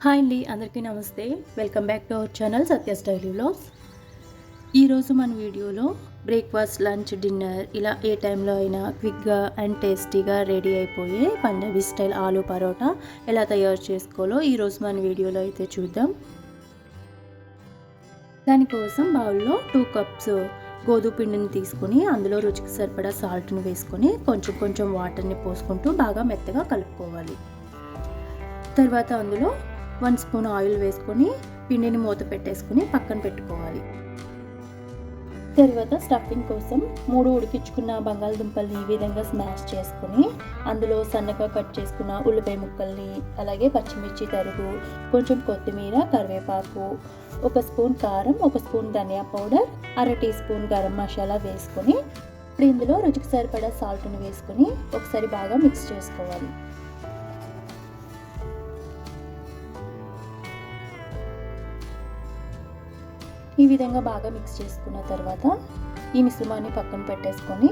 Hi అండి, అందరికీ నమస్తే. Welcome back to our channel Satya styly vlogs. ఈరోజు మన వీడియోలో బ్రేక్ఫాస్ట్, లంచ్, డిన్నర్ ఇలా ఏ టైంలో అయినా క్విక్గా అండ్ టేస్టీగా రెడీ అయిపోయే పంజాబీ స్టైల్ ఆలూ పరోటా ఎలా తయారు చేసుకోవాలో ఈరోజు మన వీడియోలో అయితే చూద్దాం. దానికోసం బౌల్లో 2 కప్స్ గోధుమ పిండిని తీసుకొని అందులో రుచికి సరిపడా సాల్ట్ని వేసుకొని కొంచెం కొంచెం వాటర్ని పోసుకుంటూ బాగా మెత్తగా కలుపుకోవాలి. తర్వాత అందులో 1 స్పూన్ ఆయిల్ వేసుకొని పిండిని మూత పెట్టేసుకుని పక్కన పెట్టుకోవాలి. తర్వాత స్టఫింగ్ కోసం 3 ఉడికించుకున్న బంగాళదుంపల్ని ఈ విధంగా స్మాష్ చేసుకుని అందులో సన్నగా కట్ చేసుకున్న ఉల్లిపాయ ముక్కల్ని, అలాగే పచ్చిమిర్చి తరుగు, కొంచెం కొత్తిమీర, కరివేపాకు, 1 స్పూన్ కారం, 1 spoon dhania powder, 1/2 teaspoon garam masala వేసుకొని ఇప్పుడు ఇందులో రుచికి సరిపడా సాల్ట్ని వేసుకొని ఒకసారి బాగా మిక్స్ చేసుకోవాలి. ఈ విధంగా బాగా మిక్స్ చేసుకున్న తర్వాత ఈ మిశ్రమాన్ని పక్కన పెట్టేసుకొని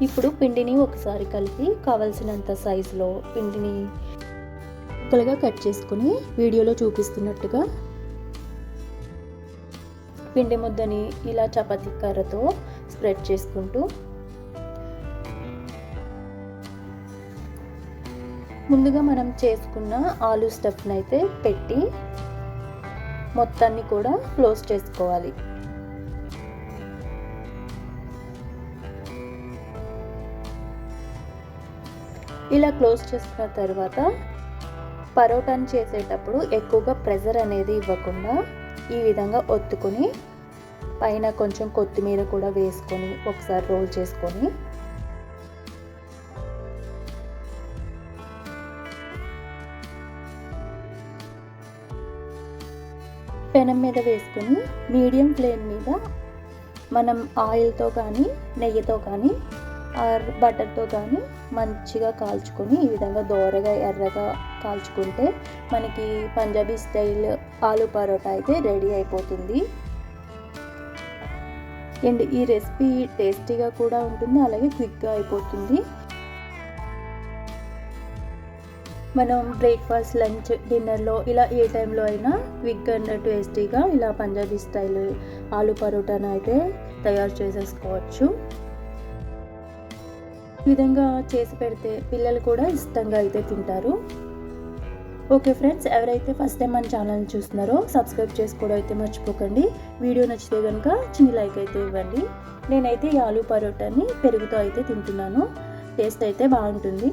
ఇప్పుడు పిండిని ఒకసారి కలిపి కావలసినంత సైజులో పిండిని ముక్కలుగా కట్ చేసుకుని వీడియోలో చూపిస్తున్నట్టుగా పిండి ముద్దని ఇలా చపాతీ కర్రతో స్ప్రెడ్ చేసుకుంటూ ముందుగా మనం చేసుకున్న ఆలూ స్టఫ్ని అయితే పెట్టి మొత్తాన్ని కూడా క్లోజ్ చేసుకోవాలి. ఇలా క్లోజ్ చేసుకున్న తర్వాత పరోటాని చేసేటప్పుడు ఎక్కువగా ప్రెషర్ అనేది ఇవ్వకుండా ఈ విధంగా ఒత్తుకొని పైన కొంచెం కొత్తిమీర కూడా వేసుకొని ఒకసారి రోల్ చేసుకొని పెనం మీద వేసుకొని మీడియం ఫ్లేమ్ మీద మనం ఆయిల్తో కానీ నెయ్యితో కానీ బటర్తో కానీ మంచిగా కాల్చుకొని ఈ విధంగా దోరగా ఎర్రగా కాల్చుకుంటే మనకి పంజాబీ స్టైల్ ఆలూ పరోటా అయితే రెడీ అయిపోతుంది. అండ్ ఈ రెసిపీ టేస్టీగా కూడా ఉంటుంది, అలాగే క్విక్గా అయిపోతుంది. మనం బ్రేక్ఫాస్ట్, లంచ్, డిన్నర్లో ఇలా ఏ టైంలో అయినా క్విక్ అండ్ టేస్టీగా ఇలా పంజాబీ స్టైల్ ఆలూ పరోటాను అయితే తయారు చేసేసుకోవచ్చు. ఈ విధంగా చేసి పెడితే పిల్లలు కూడా ఇష్టంగా అయితే తింటారు. ఓకే ఫ్రెండ్స్, ఎవరైతే ఫస్ట్ టైం మన ఛానల్ని చూస్తున్నారో సబ్స్క్రైబ్ చేసుకోవడం అయితే మర్చిపోకండి. వీడియో నచ్చితే కనుక చిన్న లైక్ అయితే ఇవ్వండి. నేనైతే ఈ ఆలూ పరోటాని పెరుగుతో అయితే తింటున్నాను. టేస్ట్ అయితే బాగుంటుంది.